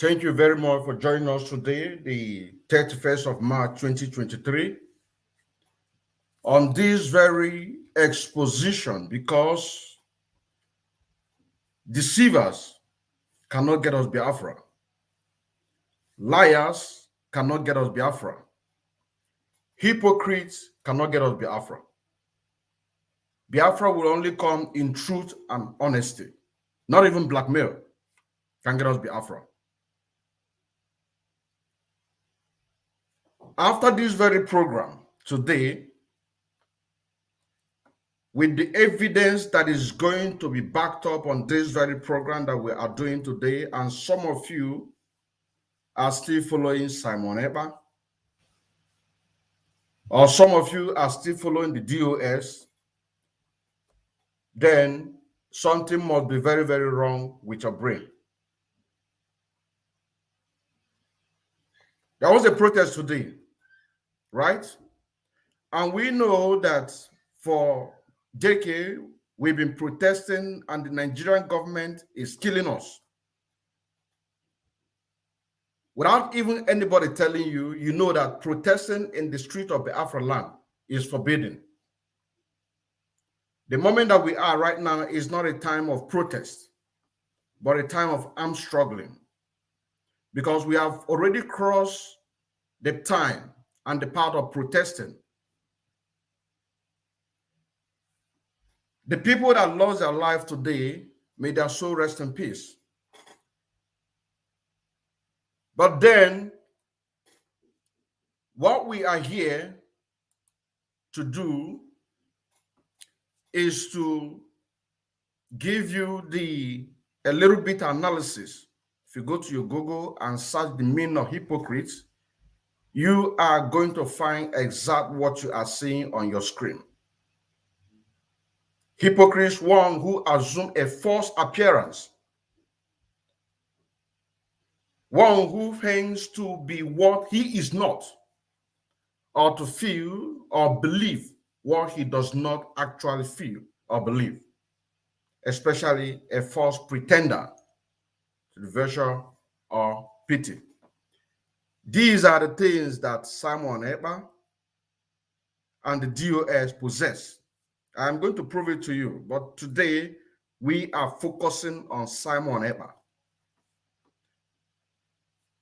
Thank you very much for joining us today, the 31st of March 2023, on this very exposition, because deceivers cannot get us Biafra. Liars cannot get us Biafra. Hypocrites cannot get us Biafra. Biafra will only come in truth and honesty. Not even blackmail can get us Biafra. After this very program today, with the evidence that is going to be backed up on this very program that we are doing today, and some of you are still following Simon Epka, or some of you are still following the DOS, then something must be very, very wrong with your brain. There was a protest today, right? And we know that for decades, we've been protesting and the Nigerian government is killing us. Without even anybody telling you, you know that protesting in the street of Biafra land is forbidden. The moment that we are right now is not a time of protest, but a time of armed struggling. Because we have already crossed the time and the part of protesting. The people that lost their life today, may their soul rest in peace. But then, what we are here to do is to give you a little bit analysis. If you go to your Google and search the meaning of hypocrites, you are going to find exact what you are seeing on your screen. Hypocrites, one who assume a false appearance, one who claims to be what he is not, or to feel or believe what he does not actually feel or believe, especially a false pretender to the virtue or pity. These are the things that Simon Epka and the DOS possess. I'm going to prove it to you, but today we are focusing on Simon Epka.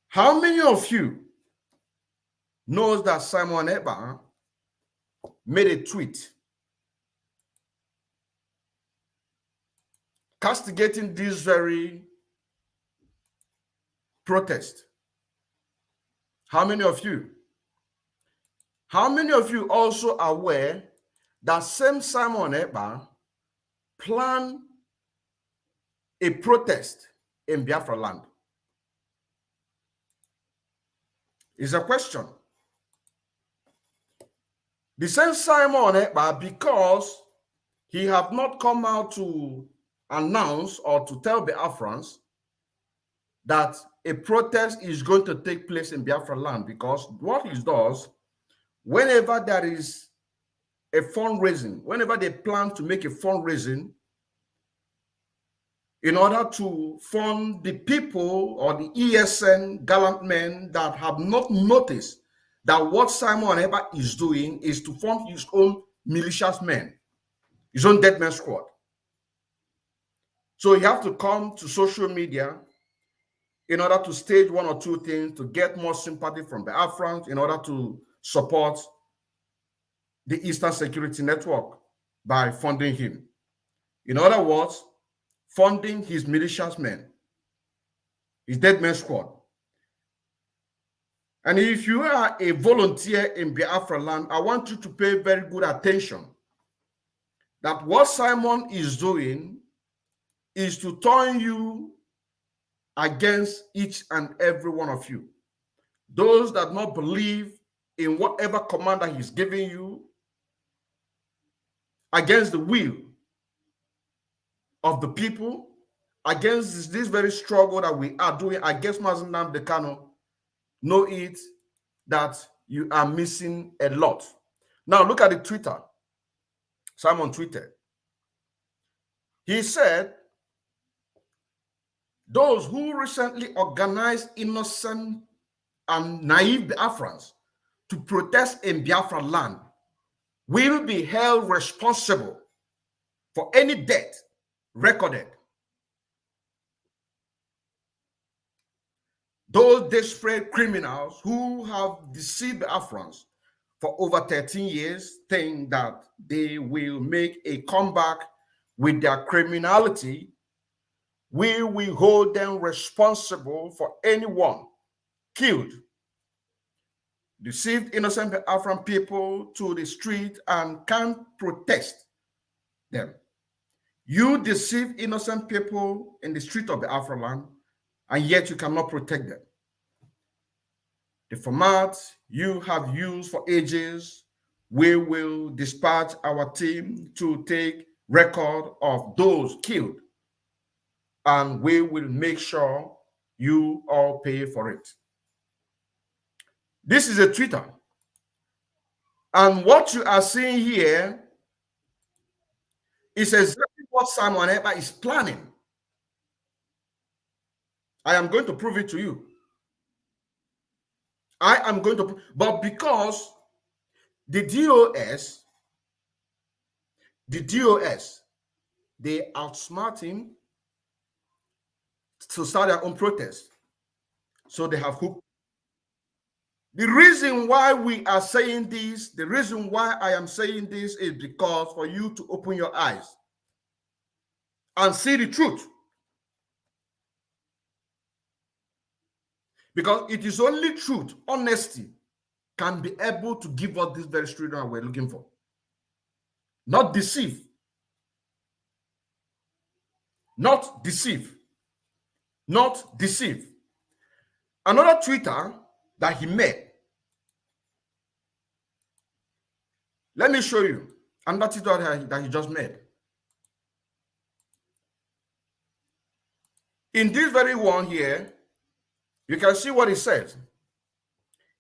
How many of you knows that Simon Epka made a tweet castigating this very protest? How many of you? How many of you also are aware that same Simon Epka planned a protest in Biafra land? It's a question. The same Simon Epka, because he have not come out to announce or to tell Biafrans that a protest is going to take place in Biafra land, because what he does, whenever there is a fundraising, whenever they plan to make a fundraising in order to fund the people or the ESN gallant men that have not noticed that what Simon Epka is doing is to fund his own militias men, his own dead man squad. So you have to come to social media in order to stage one or two things to get more sympathy from the Biafrans, in order to support the Eastern Security Network by funding him. In other words, funding his militias men, his dead man squad. And if you are a volunteer in Biafra land, I want you to pay very good attention that what Simon is doing is to turn you against each and every one of you. Those that not believe in whatever command that he's giving you, against the will of the people, against this very struggle that we are doing against Mazi Nnamdi Kanu, know it that you are missing a lot. Now look at the Twitter. Simon tweeted. He said Those who recently organized innocent and naive Biafrans to protest in Biafra land will be held responsible for any death recorded. Those desperate criminals who have deceived Biafrans for over 13 years think that they will make a comeback with their criminality. We will hold them responsible for anyone killed, deceived innocent Biafran people to the street and can't protest them. You deceive innocent people in the street of Biafra land, and yet you cannot protect them. The format you have used for ages, we will dispatch our team to take record of those killed, and we will make sure you all pay for it. This is a Twitter. And what you are seeing here is exactly what Simon Epka is planning. I am going to prove it to you. I am going to, but because the DOS, they outsmart him to start their own protest. So they have hooked. The reason why we are saying this, the reason why I am saying this is because for you to open your eyes and see the truth. Because it is only truth, honesty, can be able to give us this very freedom we're looking for. Not deceive. Not deceive. Not deceive. Another Twitter that he made. Let me show you another Twitter that he just made. In this very one here, you can see what it says.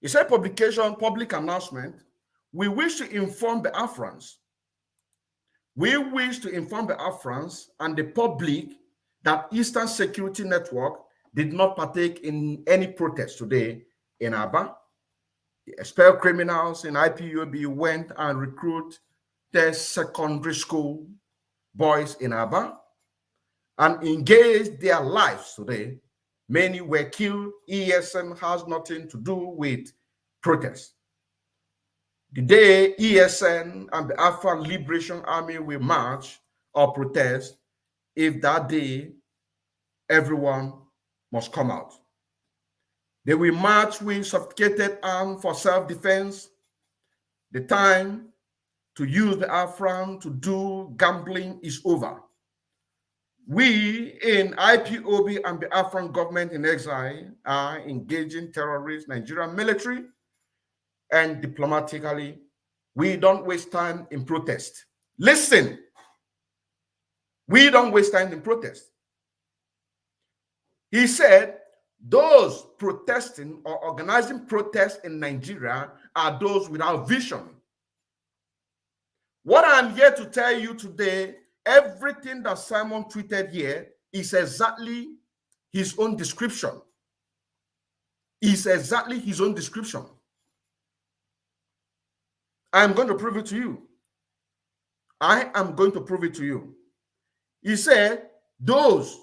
It said publication, public announcement. We wish to inform the Biafrans. We wish to inform the Biafrans and the public that Eastern Security Network did not partake in any protest today in Aba. The expelled criminals in IPOB went and recruited their secondary school boys in Aba and engaged their lives today. Many were killed. ESN has nothing to do with protests. The day ESN and the Afghan Liberation Army will march or protest, if that day everyone must come out. They will march with sophisticated arms for self-defense. The time to use the Afghan to do gambling is over. We in IPOB and the Afghan government in exile are engaging terrorists, Nigerian military, and diplomatically, we don't waste time in protest. Listen, we don't waste time in protest. He said those protesting or organizing protests in Nigeria are those without vision. What I'm here to tell you today, everything that Simon tweeted here is exactly his own description. Is exactly his own description. I'm going to prove it to you. I am going to prove it to you. He said those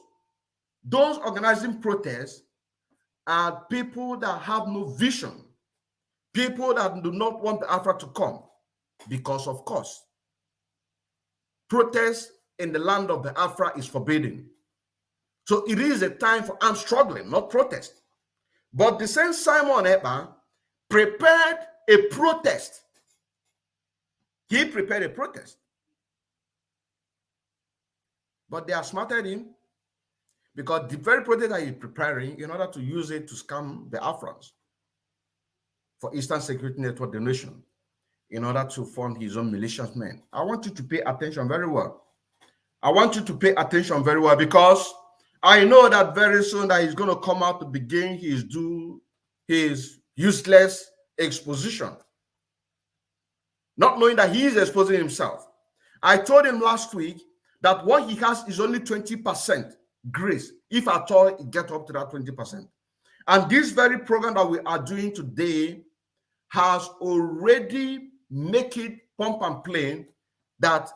organizing protests are people that have no vision, people that do not want the Afra to come, because of course, protest in the land of the Afra is forbidden. So it is a time for armed struggling, not protest. But the same Simon Epka prepared a protest. He prepared a protest. But they outsmarted him because the very protest that he's preparing in order to use it to scam the Afghans for Eastern Security Network donation in order to fund his own malicious men. I want you to pay attention very well. I want you to pay attention very well because I know that very soon that he's going to come out to begin his useless exposition, not knowing that he is exposing himself. I told him last week that what he has is only 20%, grace, if at all it gets up to that 20%. And this very program that we are doing today has already make it pump and play that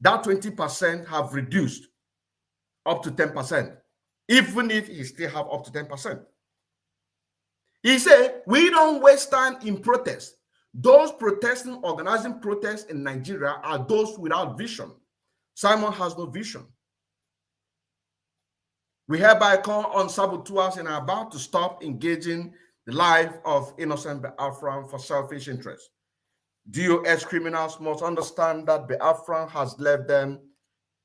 20% have reduced up to 10%, even if he still have up to 10%. He said, we don't waste time in protest. Those protesting, organizing protests in Nigeria are those without vision. Simon has no vision. We hereby call on saboteurs and are about to stop engaging the life of innocent Biafran for selfish interests. DOS criminals must understand that Biafran has left them.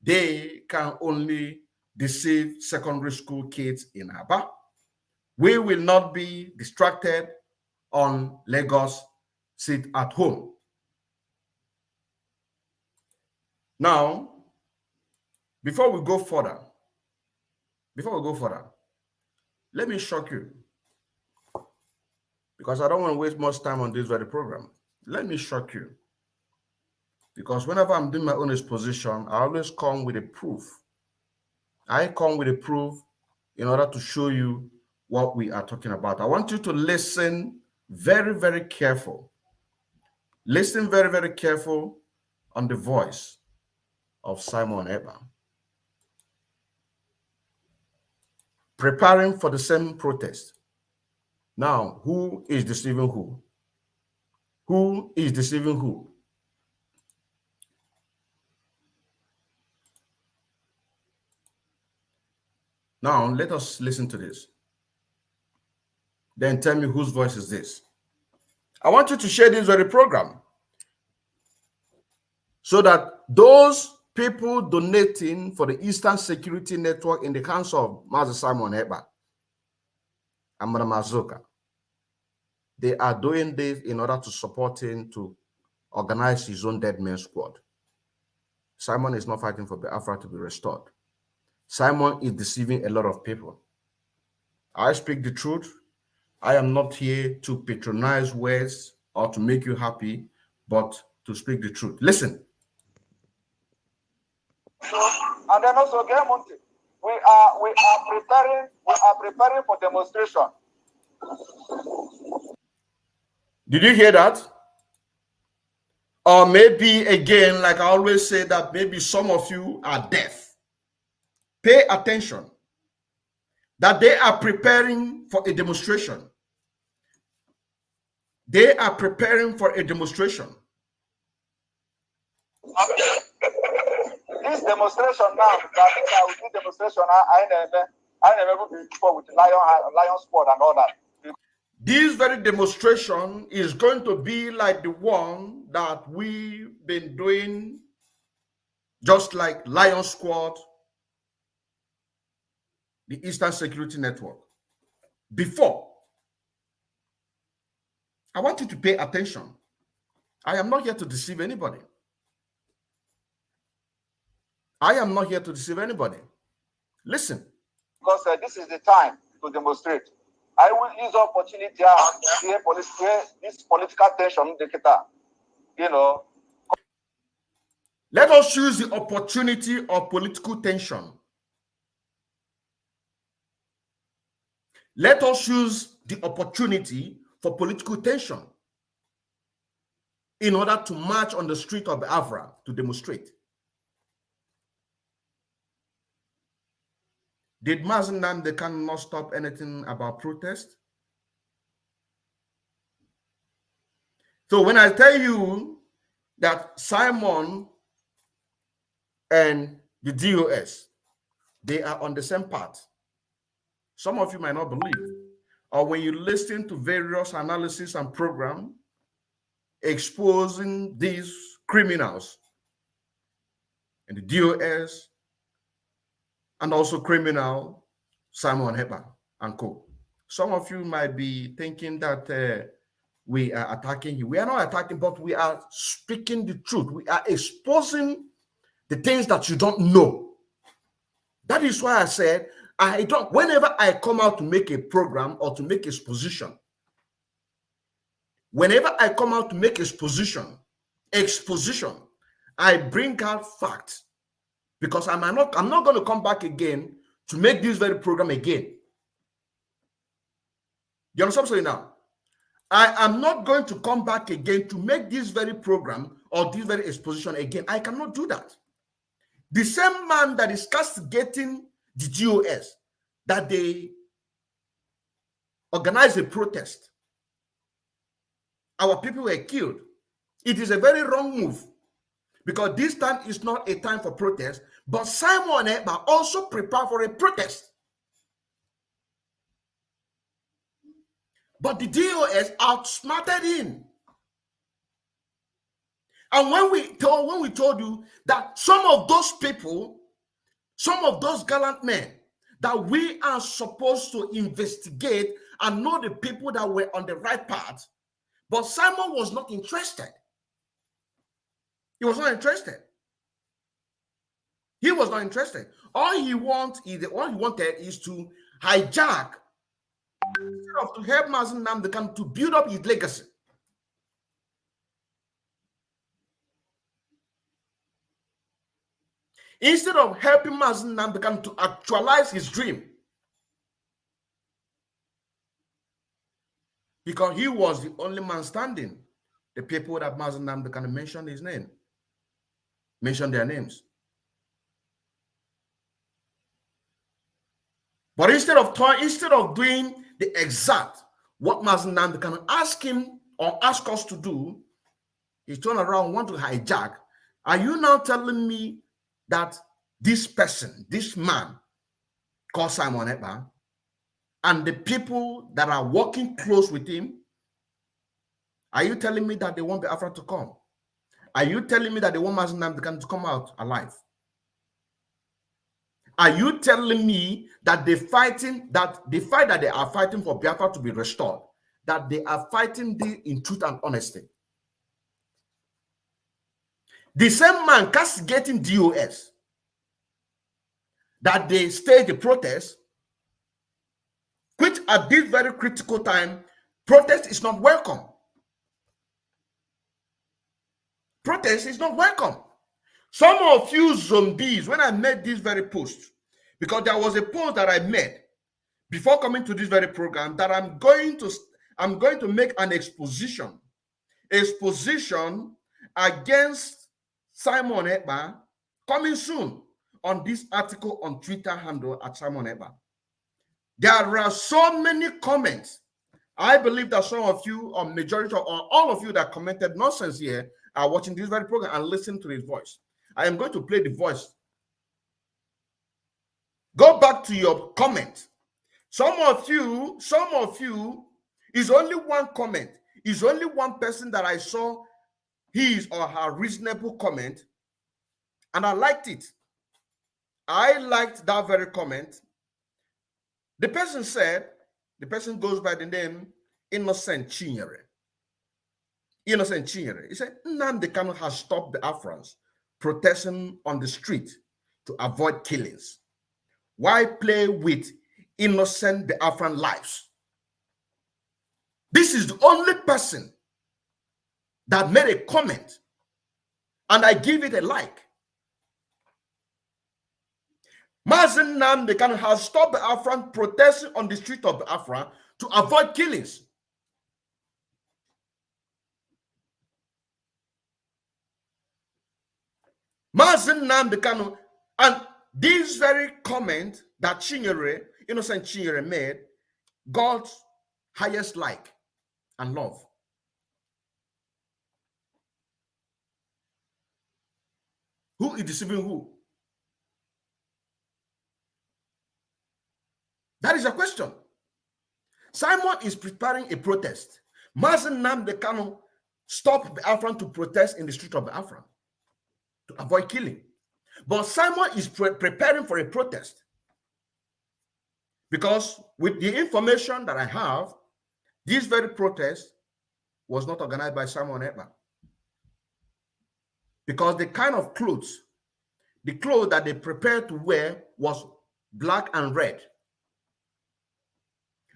They can only deceive secondary school kids in Aba. We will not be distracted on Lagos. Sit at home. Now, before we go further, let me shock you, because I don't want to waste much time on this very program. Let me shock you, because whenever I'm doing my own exposition, I always come with a proof. I come with a proof in order to show you what we are talking about. I want you to listen very, very careful. Listen very, very careful on the voice of Simon Epka. Preparing for the same protest. Now, who is deceiving who? Who is deceiving who? Now, let us listen to this. Then tell me whose voice is this. I want you to share this very program so that those people donating for the Eastern Security Network in the hands of Master Simon Epka and Madam Azuka, they are doing this in order to support him to organize his own dead man squad. Simon is not fighting for Biafra to be restored. Simon is deceiving a lot of people. I speak the truth. I am not here to patronize words or to make you happy, but to speak the truth. Listen. And then also, we are preparing for demonstration. Did you hear that? Or maybe again, like I always say, that maybe some of you are deaf. Pay attention. That they are preparing for a demonstration. They are preparing for a demonstration. This demonstration now, that we do demonstration, I never been before with the lion squad and all that. This very demonstration is going to be like the one that we've been doing, just like Lion Squad, the Eastern Security Network. Before, I want you to pay attention. I am not here to deceive anybody. I am not here to deceive anybody. Listen. Because this is the time to demonstrate. I will use the opportunity to this political tension, you know. Let us use the opportunity of political tension. Let us use the opportunity for political tension in order to march on the street of Biafra to demonstrate. Did Mazen Nnamdi Kanu not stop anything about protest? So when I tell you that Simon and the DOS, they are on the same path, some of you might not believe. Or when you listen to various analysis and program exposing these criminals and the DOS, and also criminal Simon Epka and co. Some of you might be thinking that we are attacking you. We are not attacking, but we are speaking the truth. We are exposing the things that you don't know. That is why I said, whenever I come out to make a program or to make exposition, whenever I come out to make exposition, I bring out facts. Because I'm not going to come back again to make this very program again. You understand what I'm saying now? I am not going to come back again to make this very program or this very exposition again. I cannot do that. The same man that is castigating the GOS, that they organized a protest, our people were killed. It is a very wrong move, because this time is not a time for protest, but Simon Ekpa also prepared for a protest. But the DOS outsmarted him. And when we told you that some of those people, some of those gallant men that we are supposed to investigate and know the people that were on the right path, but Simon was not interested. He was not interested. He was not interested. All he wanted is to hijack, instead of to help Mazi Nnamdi Kanu to build up his legacy. Instead of helping Mazi Nnamdi Kanu to actualize his dream, because he was the only man standing, the people that Mazi Nnamdi Kanu mentioned his name, mentioned their names. But instead of doing the exact what Mazi Nnamdi Kanu asked him or asked us to do, he turned around, want to hijack. Are you now telling me that this person, this man called Simon Ekpa, and the people that are working close with him, are you telling me that they want Biafra to come? Are you telling me that they want Mazi Nnamdi Kanu to come out alive? Are you telling me that the fight that they are fighting for Biafra to be restored, that they are fighting in truth and honesty? The same man castigating DOS, that they staged a protest, which at this very critical time, protest is not welcome. Protest is not welcome. Some of you zombies, when I made this very post, because there was a post that I made before coming to this very program, that I'm going to make an exposition against Simon Ekpa, coming soon on this article on Twitter handle at Simon Ekpa. There are so many comments. I believe that some of you, or majority, or all of you that commented nonsense here, are watching this very program and listening to his voice. I am going to play the voice. Go back to your comment. Some of you, is only one comment. Is only one person that I saw his or her reasonable comment, and I liked it. I liked that very comment. The person goes by the name Innocent Chinyere. Innocent Chinyere. He said, Nnamdi Kanu has stopped the Afrans protesting on the street to avoid killings. Why play with innocent Biafran lives? This is the only person that made a comment, and I give it a like. Mazi Nnamdi Kanu has stopped Biafran protesting on the street of Biafra to avoid killings. Mazi Nnamdi Kanu, and this very comment that Innocent Chinyere made, God's highest like and love. Who is deceiving who? That is a question. Simon is preparing a protest. Mazi Nnamdi Kanu stopped Biafran to protest in the street of Biafra to avoid killing. But Simon is preparing for a protest, because with the information that I have, this very protest was not organized by Simon Ekpa, because the kind of clothes, the clothes that they prepared to wear was black and red,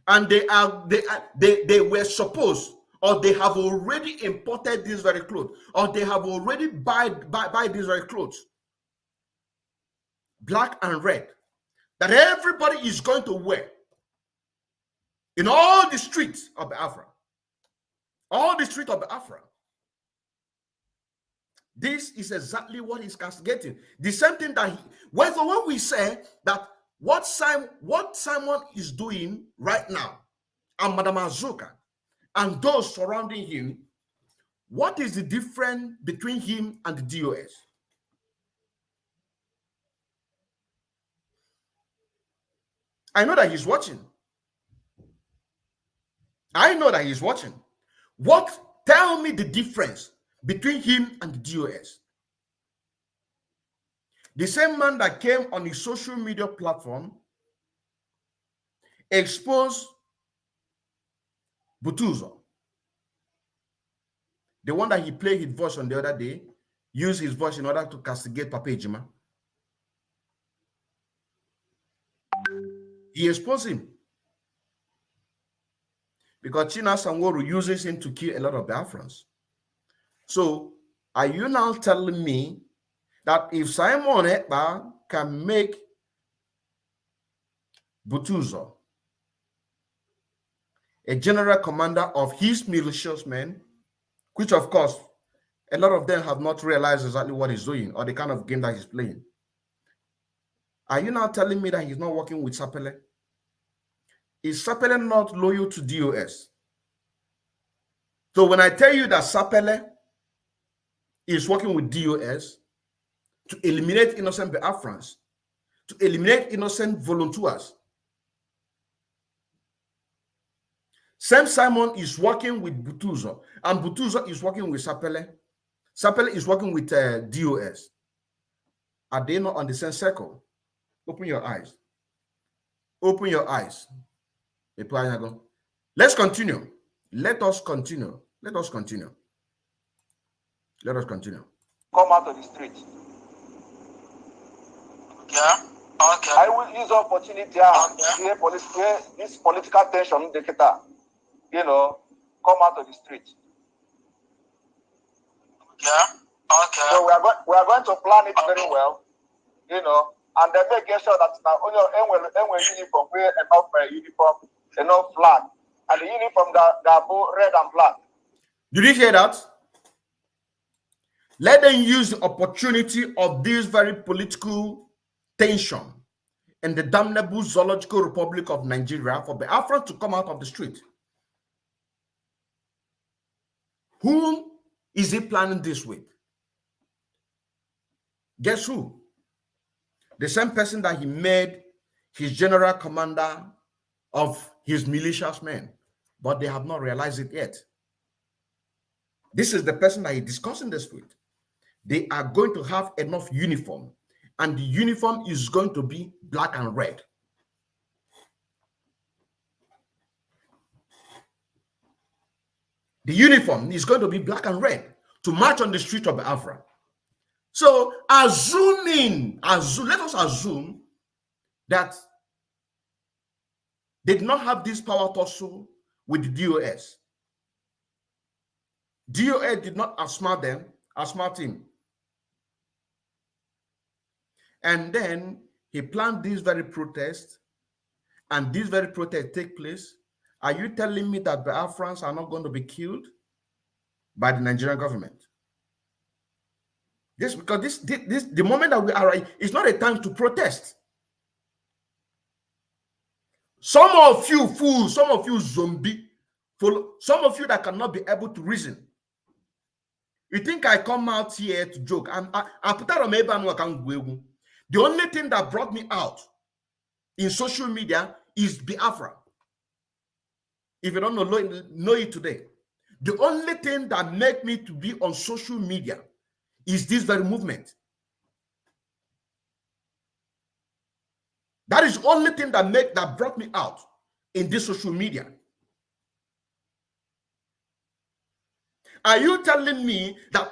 and they were supposed, or they have already imported these very clothes, or they have already buy these very clothes, black and red, that everybody is going to wear in all the streets of Biafra. All the streets of Biafra. This is exactly what he's castigating. The same thing that when we say that what Simon is doing right now, and Madam Azuka, and those surrounding him, what is the difference between him and the DOS? I know that he's watching. I know that he's watching. Tell me the difference between him and the DOS. The same man that came on his social media platform exposed Butuzo, the one that he played his voice on the other day, used his voice in order to castigate Papa Ejima. He exposed him because China Sanworu uses him to kill a lot of Biafrans. So, are you now telling me that if Simon Ekpa can make Butuzo a general commander of his militias men, which of course, a lot of them have not realized exactly what he's doing or the kind of game that he's playing, are you now telling me that he's not working with Sapele? Is Sapele not loyal to DOS? So when I tell you that Sapele is working with DOS to eliminate innocent Biafrans, to eliminate innocent volunteers, Sam Simon is working with Butuzo, and Butuzo is working with Sapele. Sapele is working with DOS. Are they not on the same circle? Open your eyes. Open your eyes. Let's continue. Let us continue. Let us continue. Let us continue. Come out of the street. Yeah. Okay. I will use the opportunity to this political tension, come out of the street. Yeah. Okay. So we are going to plan it very well, and then make sure that now only uniform, wear enough uniform, enough flag, and the uniform that red and black. Did you hear that? Let them use the opportunity of this very political tension in the damnable zoological republic of Nigeria for Biafra to come out of the street. Whom is he planning this with? Guess who? The same person that he made his general commander of his militias men, but they have not realized it yet. This is the person that he's discussing this with. They are going to have enough uniform, and the uniform is going to be black and red. The uniform is going to be black and red to march on the street of Biafra. So, let us assume that they did not have this power tussle with the DOS. DOS did not outsmart him. And then he planned this very protest, and this very protest take place. Are you telling me that Biafrans are not going to be killed by the Nigerian government? Because the moment that we are, it's not a time to protest. Some of you fools, some of you zombie, some of you that cannot be able to reason. You think I come out here to joke? I put that on my bank. The only thing that brought me out in social media is Biafra. If you don't know it today, the only thing that made me to be on social media is this very movement. That is the only thing that brought me out in this social media. Are you telling me that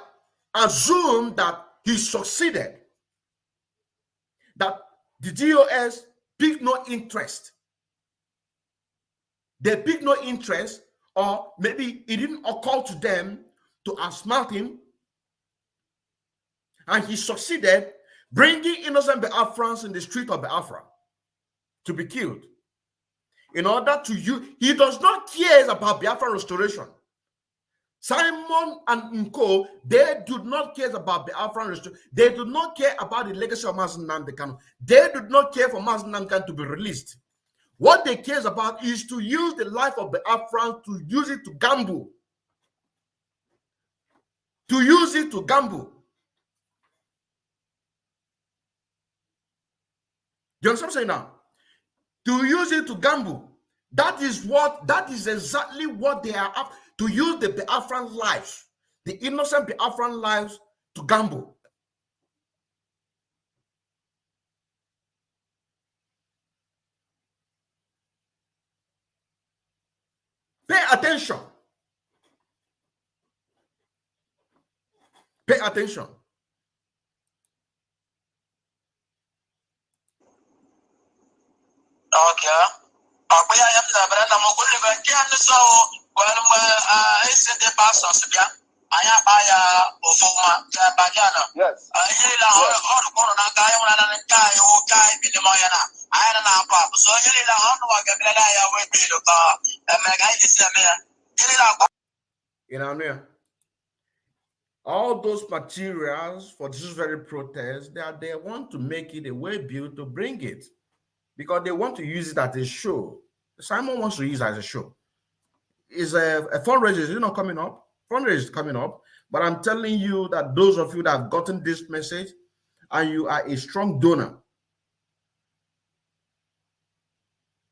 assume that he succeeded, that the DOS picked no interest? They picked no interest, or maybe it didn't occur to them to outsmart him, and he succeeded bringing innocent Biafrans in the street of Biafra. to be killed. In order to use, he does not care about Biafra restoration. Simon and Nko, they do not care about Biafra restoration. They do not care about the legacy of Mazi Nnamdi Kanu. They do not care for Mazi Nnamdi Kanu to be released. What they care about is to use the life of Biafra, to use it to gamble. To use it to gamble. Do you understand what I'm saying now? To use it to gamble. That is exactly what they are up to, use the Biafran lives, the innocent Biafran lives, to gamble. Pay attention. Pay attention. Okay. Akwai ayam da bara na mo kulli ba ki an so wal ma ise de pastors bia aya ba ya ofuma ta ba jana. Yes. Hili la hor ko na ka yo na ka yo ka bi ni mo yana. Aya na pa so hili la hon wa ga bla ya we bi do ka me ga ise me. Hili la all those materials for this very protest, they want to make it a way bill to bring it, because they want to use it as a show. Simon wants to use it as a show. Is a fundraiser, is not coming up. Fundraiser is coming up, but I'm telling you that those of you that have gotten this message and you are a strong donor,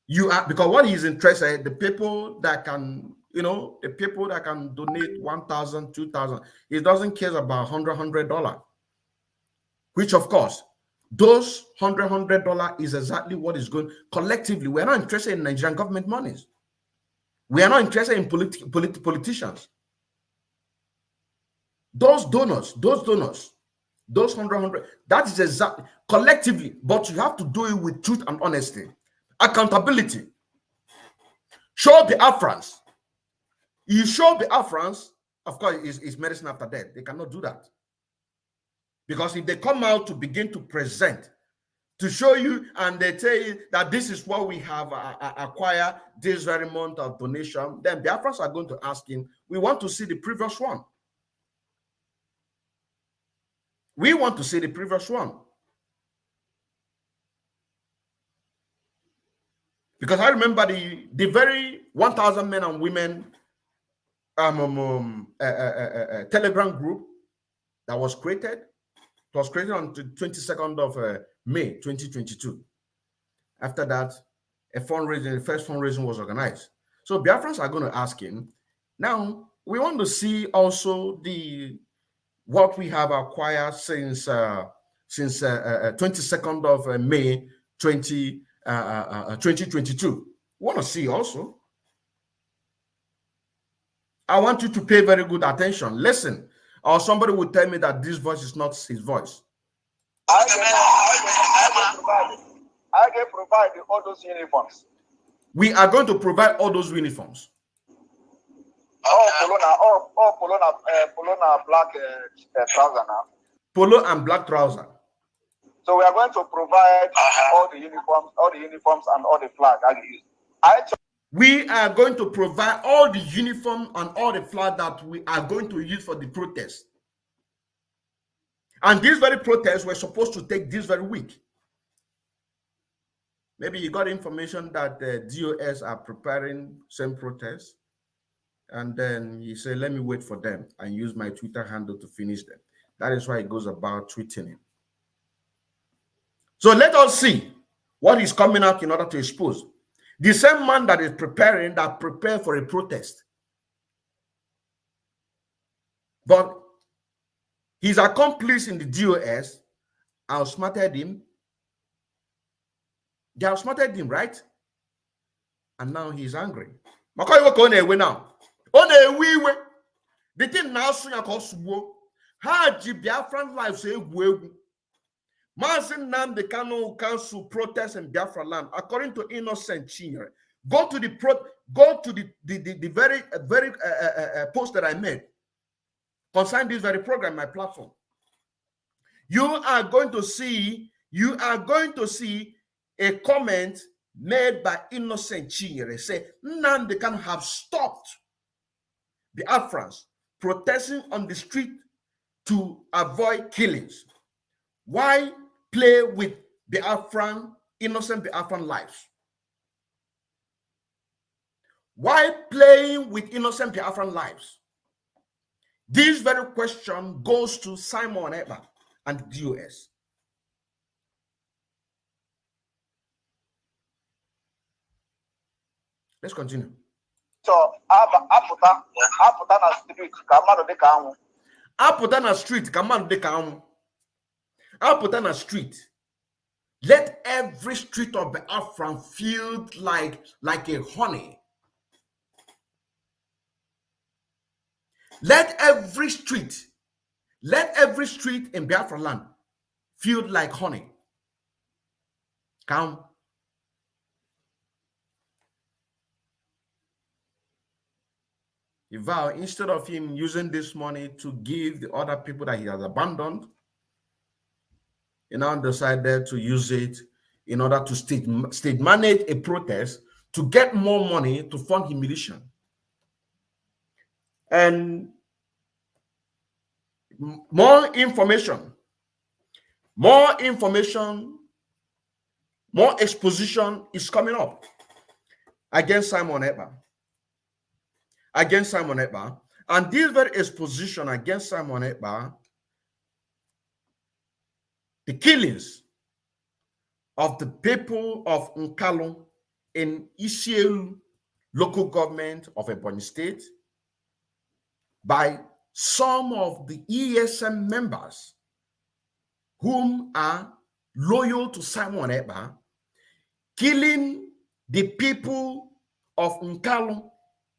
you are, because what he's interested, the people that can, the people that can donate 1,000, 2,000, he doesn't care about $100, which of course, those $100 is exactly what is going collectively. We're not interested in Nigerian government monies. We are not interested in politicians. Those donors, those 100, that is exactly collectively, but you have to do it with truth and honesty, accountability. Show the Afrans. You show the Afrans, of course, is medicine after death. They cannot do that. Because if they come out to begin to present, to show you, and they tell you that this is what we have acquired this very month of donation, then the Afrans are going to ask him, we want to see the previous one. We want to see the previous one. Because I remember the very 1,000 men and women Telegram group that was created. It was created on the 22nd of May 2022. After that, the first fundraising was organized. So Biafrans are going to ask him, now we want to see also what we have acquired since 22nd of May 2022. We want to see also. I want you to pay very good attention. Listen, or somebody will tell me that this voice is not his voice. I can provide all those uniforms. We are going to provide all those uniforms. Polo black trouser now. Polo and black trouser. So we are going to provide all the uniforms and all the flag I use. We are going to provide all the uniform and all the flag that we are going to use for the protest. And these very protests were supposed to take this very week. Maybe you got information that the DOS are preparing same protests. And then you say, let me wait for them and use my Twitter handle to finish them. That is why it goes about tweeting it. So let us see what is coming out in order to expose. The same man that is preparing, that prepared for a protest. But his accomplice in the DOS outsmarted him. They outsmarted him, right? And now he's angry. Now. The thing now soon how Biafran life say Mazi Nnamdi Kanu cancel protests in Biafra land, according to Innocent Chinyere. Go to the very post that I made concerning this very program, my platform. You are going to see a comment made by innocent Chinyere say Nnamdi can have stopped the Biafrans protesting on the street to avoid killings. Why play with innocent Biafran lives? Why playing with innocent Biafran lives? This very question goes to Simon Ekpa and the US. Let's continue. So, apụta na street ka mmadụ dị ka anwụ. Apụta na street ka mmadụ dị ka anwụ. Apụta na street. Let every street of Biafra feel like a honey. Let every street in Biafra land feel like honey. Come. Vow, instead of him using this money to give the other people that he has abandoned, he now decided to use it in order to state manage a protest to get more money to fund humiliation. And more information, more exposition is coming up against Simon Ekpa. And this very exposition against Simon Ekpa, the killings of the people of Nkalo in Isielu local government of Ebonyi State by some of the ESM members whom are loyal to Simon Ekpa, killing the people of Nkalo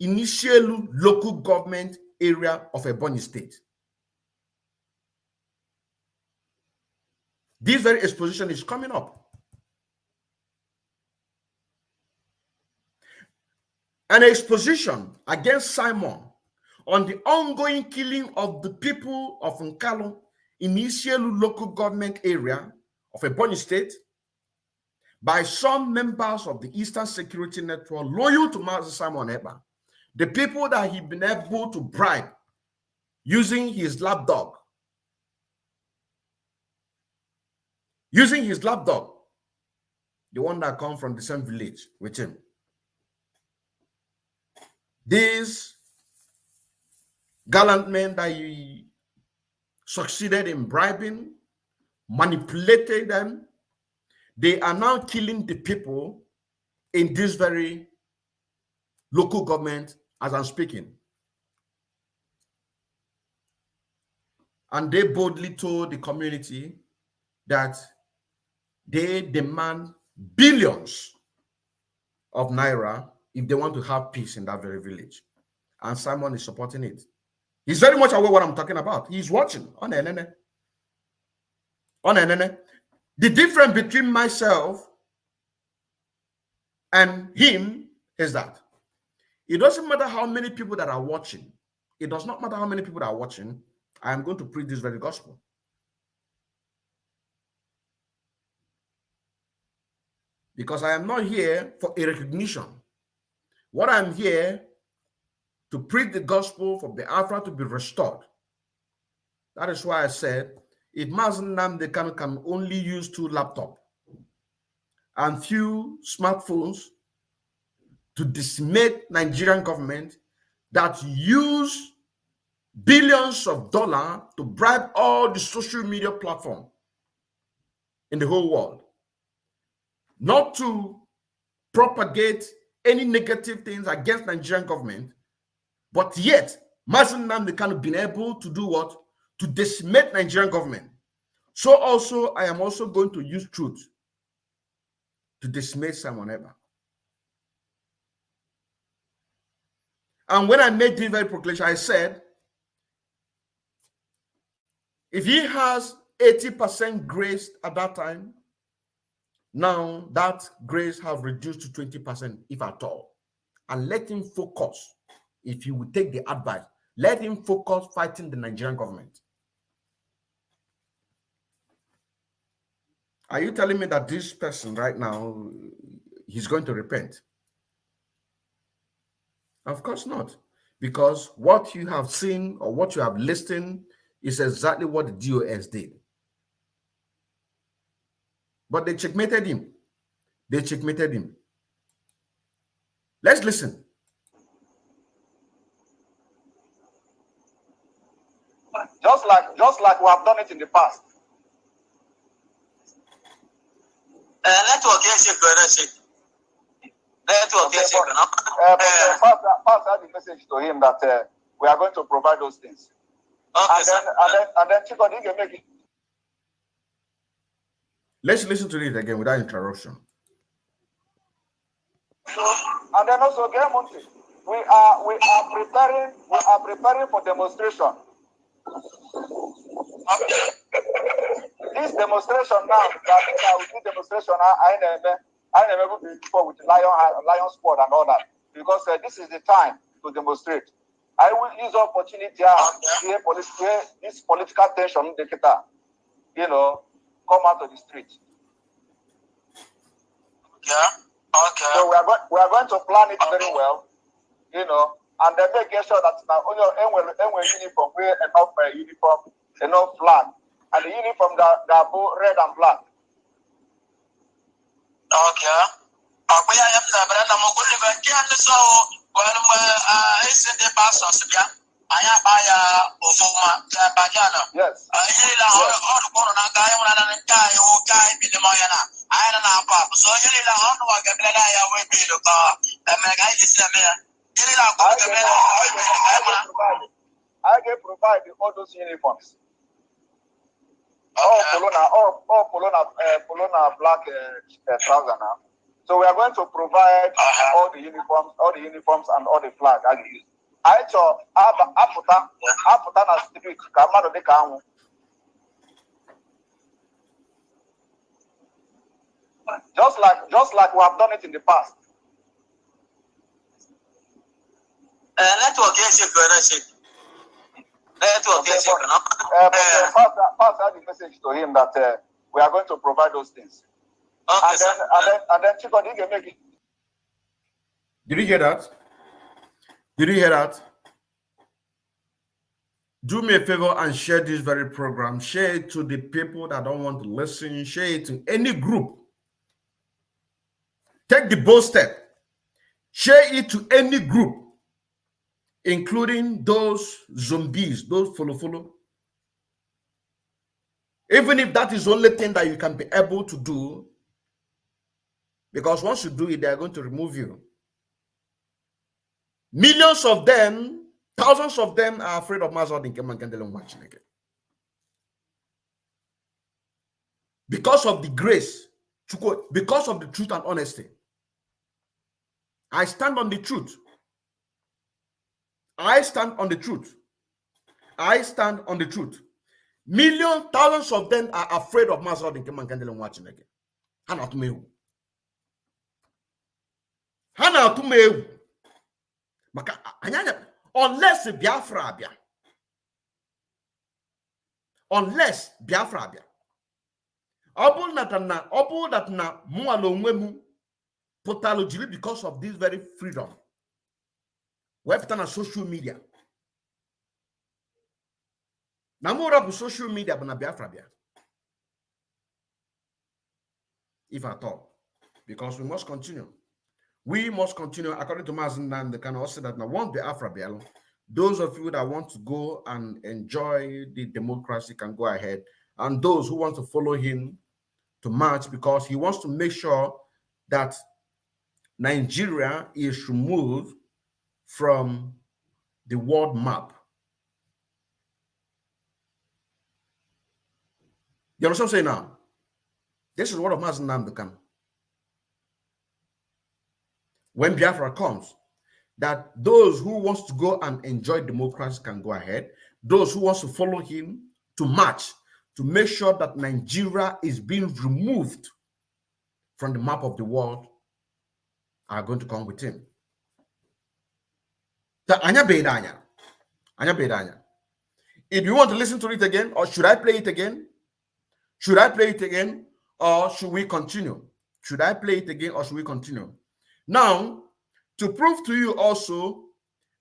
in Isielu local government area of Ebonyi State. This very exposition is coming up. An exposition against Simon on the ongoing killing of the people of Nkalo in Isielu local government area of Ebonyi State by some members of the Eastern Security Network loyal to Master Simon Ekpa, the people that he'd been able to bribe using his lapdog. The one that comes from the same village with him. These gallant men that he succeeded in bribing, manipulated them, they are now killing the people in this very local government as I'm speaking. And they boldly told the community that they demand billions of naira if they want to have peace in that very village. And Simon is supporting it. He's very much aware what I'm talking about. He's watching. The difference between myself and him is that it doesn't matter how many people that are watching. It does not matter how many people that are watching. I am going to preach this very gospel. Because I am not here for a recognition. What I'm here to preach the gospel for Biafra to be restored. That is why I said, if Mazen Nnamdi Kanu can only use 2 laptops and few smartphones to decimate Nigerian government that use billions of dollars to bribe all the social media platforms in the whole world, not to propagate any negative things against Nigerian government, but yet Mazen Nnamdi Kanu been able to do what? To decimate Nigerian government. So also, I am also going to use truth to decimate Simon Ekpa. And when I made this very proclamation, I said, if he has 80% grace at that time, now that grace have reduced to 20%, if at all. And let him focus. If you will take the advice, let him focus fighting the Nigerian government. Are you telling me that this person right now he's going to repent? Of course not. Because what you have seen or what you have listened is exactly what the DOS did. But they checkmated him. They checkmated him. Let's listen. Just like we have done it in the past. Network is Network is Pastor had the message to him that we are going to provide those things. Okay, and then Chico, you can make it. Let's listen to it again without interruption. And then also, we are preparing for demonstration. This demonstration now, we do demonstration. I never been before with lion squad and all that, because this is the time to demonstrate. I will use the opportunity to this political tension, come out of the street. Yeah. Okay. So we are going to plan it very well, and then make sure that now when uniform, wear enough uniform, enough flag, and the uniform that both red and black. Okay. We have the brand of Mugulivan, so when I said the pastors, I have by Ofuma, Bajana. Yes. I hear all the corner guy and guy who guy in the Moyana. I don't know, Papa. So you need a hundred work and I will be the car. And my guy is a man. I can provide all those uniforms. All Polona black trouser now. So we are going to provide all the uniforms and all the flag. I saw Aputa na street Kamado de Kamu. Just like we have done it in the past. Network is Network is Pastor had the message to him that we are going to provide those things. Okay, and then Chico, you can make it. Did you hear that? Did you hear that? Do me a favor and share this very program. Share it to the people that don't want to listen. Share it to any group. Take the bold step. Share it to any group, including those zombies, those follow. Even if that is the only thing that you can be able to do, because once you do it, they are going to remove you. Millions of them, thousands of them are afraid of Mazod in Kemangandelon watching again. Because of the grace, because of the truth and honesty. I stand on the truth. I stand on the truth. I stand on the truth. Millions, thousands of them are afraid of Mazod in Kemangandelon watching again. Hanatumeu. Hanatumeu. Unless Biafra bia. Unless Biafra bia. Obul that na mualo mwemu potalo jili because of this very freedom. We've done on social media. Namura social media bana Biafra bia. If at all. Because we must continue. We must continue, according to Mazindan, they can also say that now once the Afra Bill, those of you that want to go and enjoy the democracy can go ahead. And those who want to follow him to march because he wants to make sure that Nigeria is removed from the world map. You understand what I'm saying now? This is what of Mazindan become. When Biafra comes, that those who wants to go and enjoy democracy can go ahead. Those who wants to follow him to march to make sure that Nigeria is being removed from the map of the world are going to come with him. If you want to listen to it again, or should I play it again? Should I play it again, or should we continue? Should I play it again or should we continue? Now, to prove to you also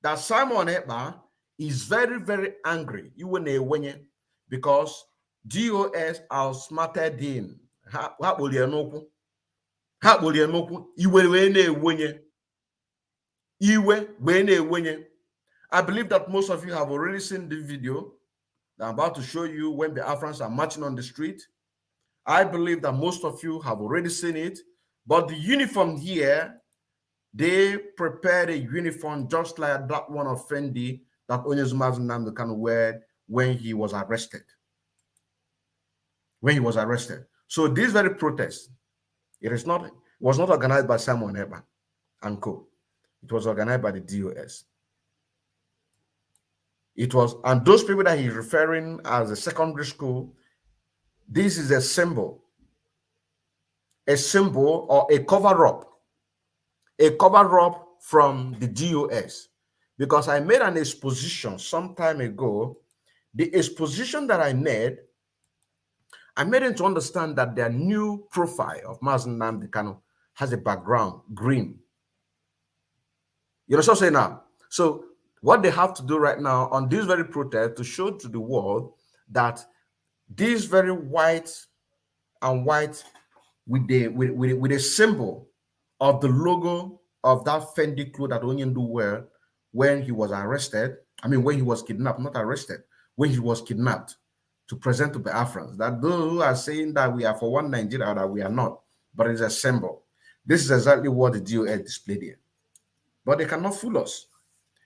that Simon Epka is very, very angry, because DOS outsmarted him. I believe that most of you have already seen the video that I'm about to show you when the Afghans are marching on the street. I believe that most of you have already seen it, but the uniform here, they prepared a uniform just like that one of Fendi that Onyezuma's Nnamdi Kanu wear when he was arrested. So this very protest, was not organized by Simon Epka and co. It was organized by the DOS. It was, and those people that he's referring as a secondary school, this is a symbol or a cover-up from the DOS. Because I made an exposition some time ago. The exposition that I made it to understand that their new profile of Mazi Nnamdi Kanu has a background green. You know what I'm saying now? So what they have to do right now on this very protest to show to the world that this very white and white with a symbol of the logo of that Fendi cloth that Onyendu wear when he was arrested. I mean, when he was kidnapped, not arrested, when he was kidnapped, to present to Biafrans. That those who are saying that we are for one Nigeria, that we are not, but it's a symbol. This is exactly what the DOS displayed here. But they cannot fool us.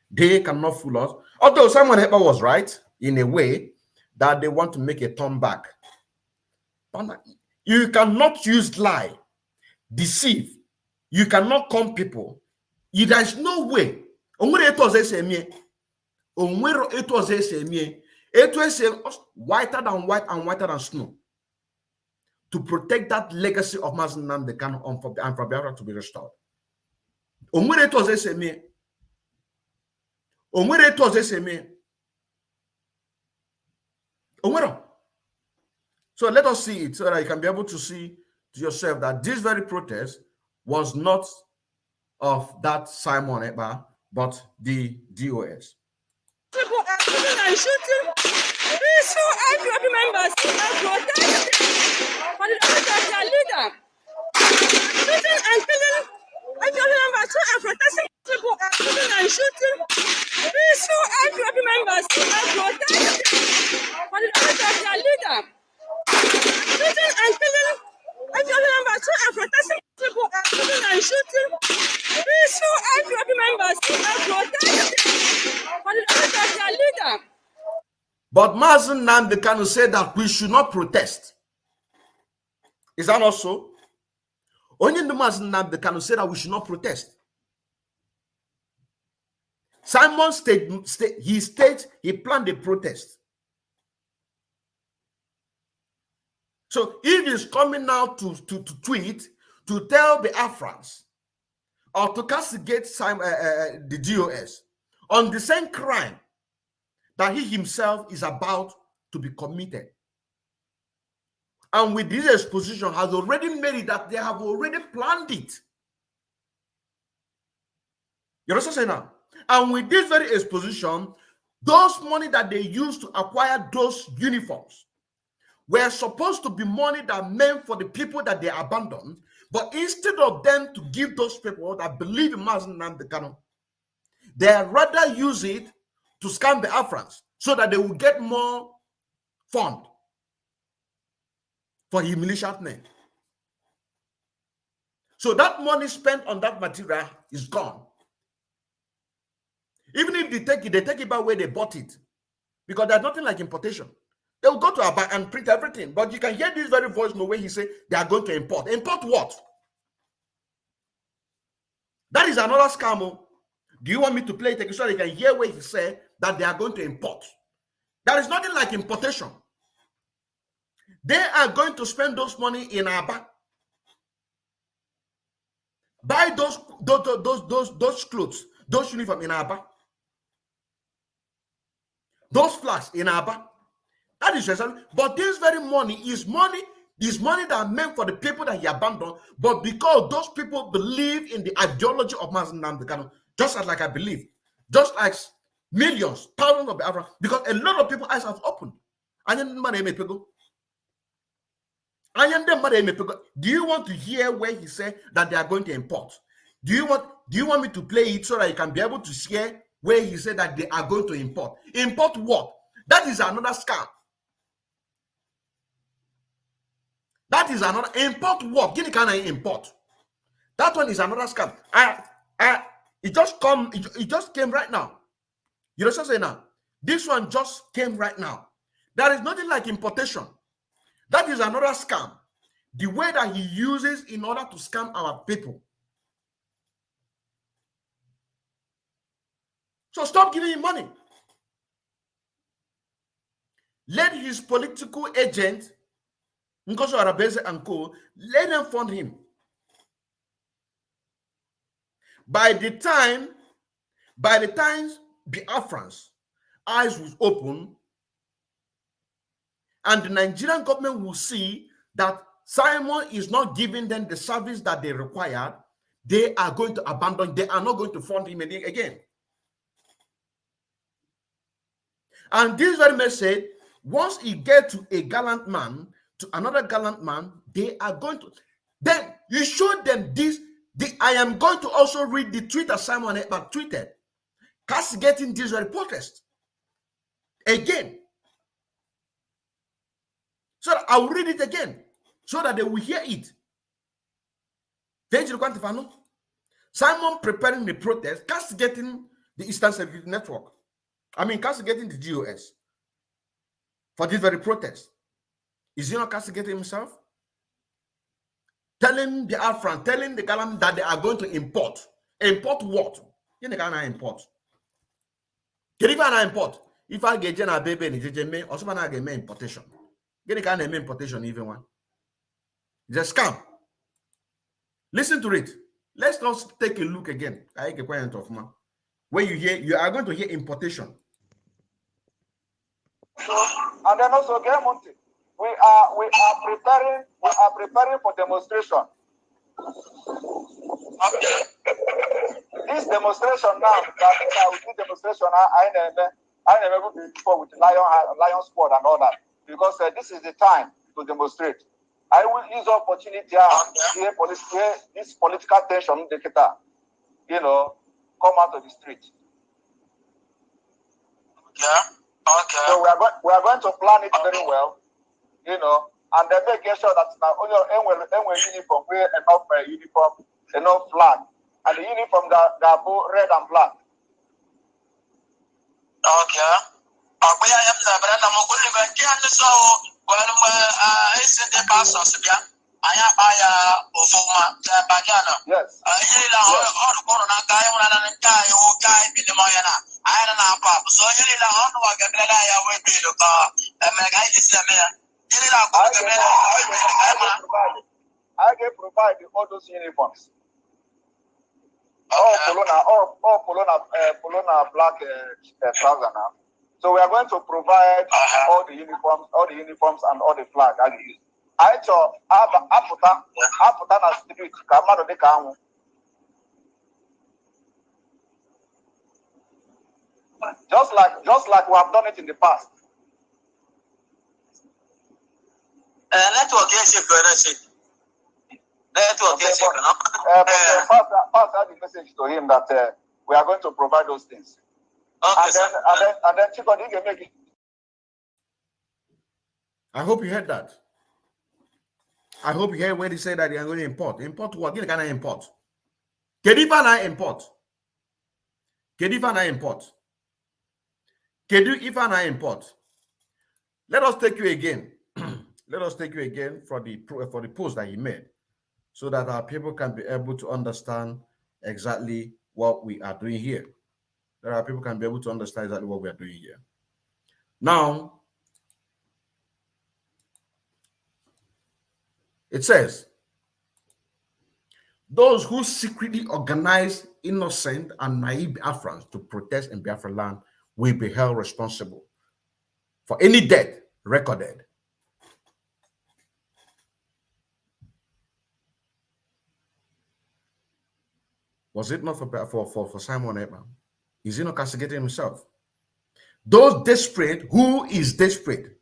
They cannot fool us. Although Simon Epka was right in a way that they want to make a turn back. But you cannot use lie, deceive. You cannot con people. There is no way. It was whiter than white and whiter than snow to protect that legacy of Mazi Nnamdi Kanu and for Biafra to be restored. So let us see it so that you can be able to see to yourself that this very protest was not of that Simon Epka, but the DOS. People are shooting and shooting. Peaceful IPOB members are protesting for the death of their leader. Shooting and killing IPOB members who are protesting. People are shooting and shooting. Peaceful IPOB members are protesting for the death of their leader. Shooting and killing IPOB members who are protesting. People are shooting and shooting. Peaceful IPOB members are protesting for the death of their leader. But Mazi Nnamdi Kanu said that we should not protest. Is that not so? Only the Mazi Nnamdi Kanu said that we should not protest. Simon he planned a protest. So if he's coming now to tweet to tell the Afrans or to castigate the DOS on the same crime that he himself is about to be committed. And with this exposition has already made it that they have already planned it. You understand what I'm saying now? And with this very exposition, those money that they used to acquire those uniforms were supposed to be money that meant for the people that they abandoned, but instead of them to give those people that believe in Mazi Nnamdi Kanu, they rather use it to scam the Afrans so that they will get more fund for his militia name. So that money spent on that material is gone. Even if they take it back where they bought it, because there's nothing like importation. They will go to a bank and print everything. But you can hear this very voice the way he say they are going to import. Import what? That is another scam. Do you want me to play it so you can hear where he said that they are going to import? There is nothing like importation. They are going to spend those money in Aba. Buy those clothes, those uniforms in Aba. Those flags in Aba. That is exactly. But this very money is money This money that are meant for the people that he abandoned, but because those people believe in the ideology of Mazi Nnamdi Kanu, just as like I believe, just like millions, thousands of Biafra, because a lot of people eyes have opened. Do you want to hear where he said that they are going to import? Do you want me to play it so that you can be able to hear where he said that they are going to import? Import what? That is another scam. That is another import what? Guinea can I import? That one is another scam. It just came right now. You know what I'm saying now? This one just came right now. There is nothing like importation. That is another scam. The way that he uses in order to scam our people. So stop giving him money. Let his political agent, Nkoso Arabese and co, let them fund him. By the time Biafrans' eyes will open, and the Nigerian government will see that Simon is not giving them the service that they require, they are going to abandon, they are not going to fund him again. And this very message, once he gets to a gallant man, to another gallant man, they are going to, then you show them this. I am going to also read the tweet that Simon Epka tweeted, castigating this very protest again. So that I will read it again, so that they will hear it. Simon preparing the protest, castigating the Eastern Security Network. I mean, castigating the GOS for this very protest. Is he not castigating himself? Telling the Afran, telling the Galam that they are going to import. Import what? You can't import. Can you import? If I get a baby in the also I get importation. You can't importation even one. It's a scam. Listen to it. Let's not take a look again. I get quiet of man. When you are going to hear importation. So, and then also Monty, we are preparing for demonstration. Okay. This demonstration now, that we do demonstration, I never been before with Lion Squad and all that, because this is the time to demonstrate. I will use the opportunity here, this political tension, come out of the street. Yeah. Okay. So we are going to plan it very well, and then make sure that now only uniform, wear enough uniform, enough flag, and the uniform that are both red and black. Okay. We are so it's the pastors again. I have Yes. I can provide all those uniforms. All Polona black trouser now. So we are going to provide all the uniforms and all the flag. I saw Aputa na street. Kamado de Kamu. Just like we have done it in the past. Network is Network is Pass the message to him that we are going to provide those things. okay, and then Chico, you can make it. I hope you heard that. I hope you heard when he said that they are going to import. Import what? Can I import? Kediva na import. Kediva na import. Kedu Ifa na import. Let us take you again. Let us take you again for the post that he made, so that our people can be able to understand exactly what we are doing here. That our people can be able to understand exactly what we are doing here. Now, it says, those who secretly organize innocent and naive Biafrans to protest in Biafra land will be held responsible for any death recorded. Was it not for Simon Ekpa? Is he not castigating himself? Those desperate, who is desperate?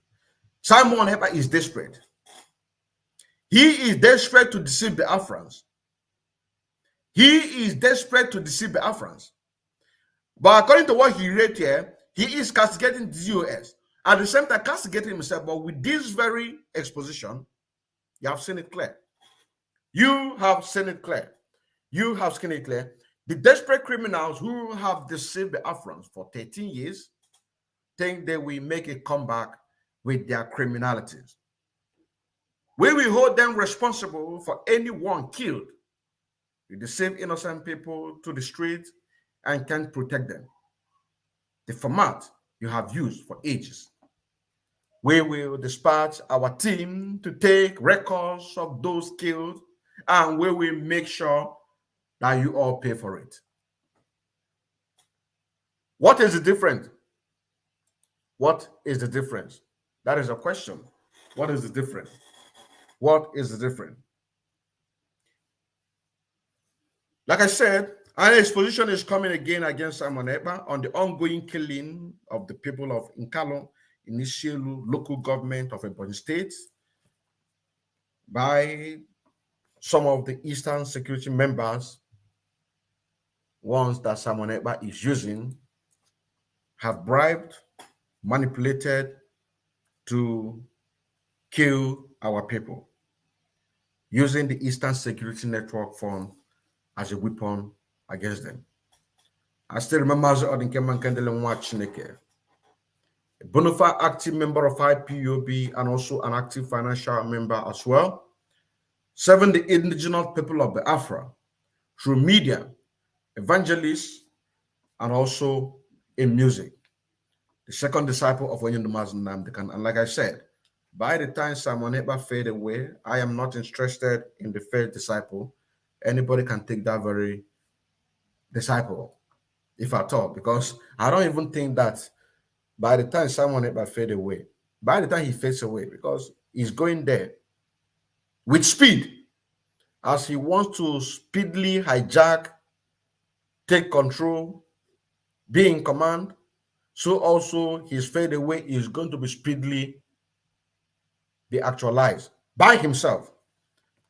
Simon Ekpa is desperate. He is desperate to deceive the Afrans. He is desperate to deceive the Afrans. But according to what he read here, he is castigating the DOS. At the same time, castigating himself. But with this very exposition, you have seen it clear. You have seen it clear. You have seen it clear. The desperate criminals who have deceived the Afrans for 13 years think they will make a comeback with their criminalities. We will hold them responsible for anyone killed. You deceive innocent people to the streets and can't protect them. The format you have used for ages. We will dispatch our team to take records of those killed, and we will make sure that you all pay for it. What is the difference? What is the difference? That is a question. What is the difference? What is the difference? Like I said, an exposition is coming again against Simon Ekpa on the ongoing killing of the people of Nkalo, Inisielu, local government of Ebonyi State, by some of the Eastern security members, ones that Simon Ekpa is using, have bribed, manipulated to kill our people, using the Eastern Security Network Fund as a weapon against them. I still remember a bona fide active member of IPOB and also an active financial member as well, serving the indigenous people of the Afra through media, evangelists, and also in music. The second disciple of Onyendu Nnamdi Kanu. And like I said, by the time Simon Ekpa fade away, I am not interested in the first disciple. Anybody can take that very disciple, if at all, because I don't even think that by the time Simon Ekpa fade away, by the time he fades away, because he's going there with speed, as he wants to speedily hijack, take control, be in command, so also his fade away is going to be speedily be actualized by himself.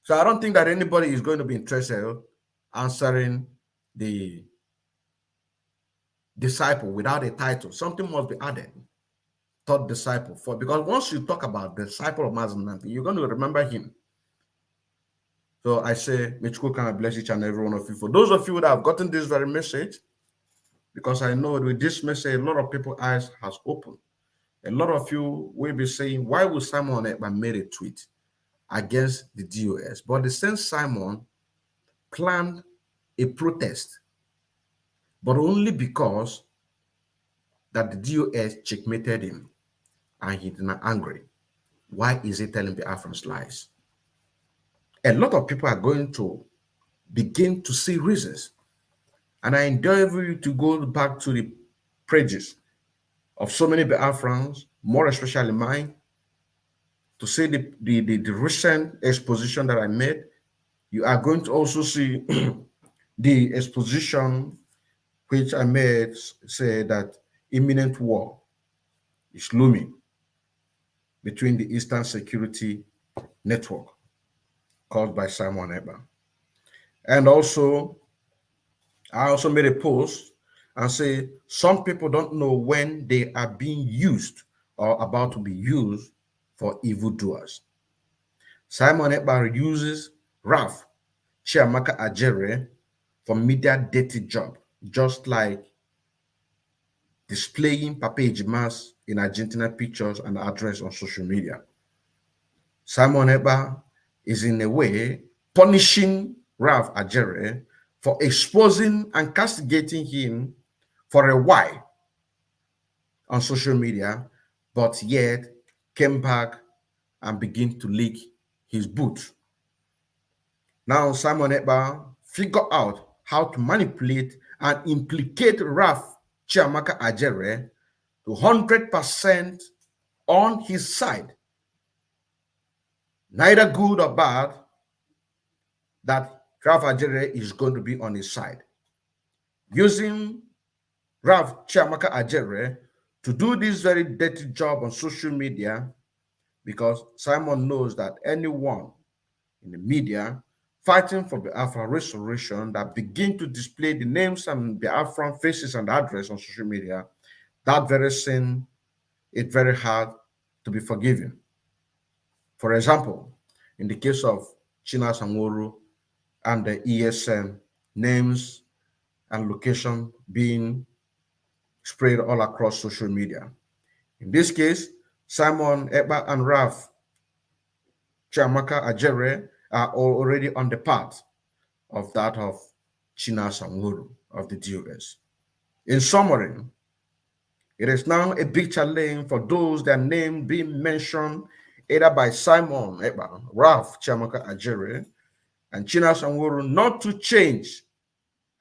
So I don't think that anybody is going to be interested answering the disciple without a title. Something must be added. Third disciple. Because once you talk about the disciple of Mazen, you're going to remember him. So I say, Michiko, can I bless each and every one of you. For those of you that have gotten this very message, because I know with this message, a lot of people's eyes has opened. A lot of you will be saying, why would Simon Ekpa made a tweet against the DOS? But the same Simon planned a protest, but only because that the DOS checkmated him and he's not angry. Why is he telling the Afrans lies? A lot of people are going to begin to see reasons. And I endeavor you to go back to the pages of so many Biafrans, more especially mine, to see the recent exposition that I made. You are going to also see the exposition which I made, say that imminent war is looming between the Eastern Security Network caused by Simon Ekpa. And also, I also made a post and say some people don't know when they are being used or about to be used for evildoers. Simon Ekpa uses Ralph Chiamaka Ajere for media dirty job, just like displaying Papa Ejimas in Argentina pictures and address on social media. Simon Ekpa is in a way punishing Ralph Ajere for exposing and castigating him for a while on social media, but yet came back and began to lick his boot. Now Simon Ekpa figured out how to manipulate and implicate Ralph Chiamaka Ajere to 100% on his side. Neither good or bad, that Ralph Ajere is going to be on his side. using Ralph Chiamaka Ajere to do this very dirty job on social media, because Simon knows that anyone in the media fighting for Biafra restoration that begin to display the names and Biafran faces and address on social media, that very sin is very hard to be forgiven. For example, in the case of China Sanworu and the ESM, names and location being spread all across social media. In this case, Simon, Epka, and Ralph Chiamaka Ajere are already on the path of that of China Sanworu of the DOS. In summary, it is now a big challenge for those their name being mentioned either by Simon Epka, Ralph Chiamaka Ajere, and China Sanworu not to change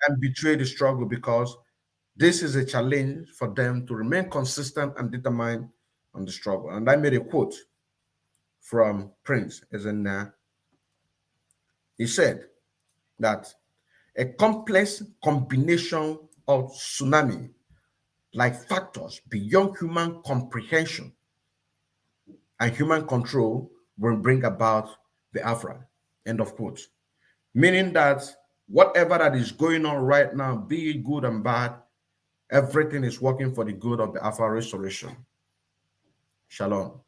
and betray the struggle, because this is a challenge for them to remain consistent and determined on the struggle. And I made a quote from Prince, as in he said that a complex combination of tsunami like factors beyond human comprehension and human control will bring about Biafra. End of quote. Meaning that whatever that is going on right now, be it good and bad, everything is working for the good of Biafra restoration. Shalom.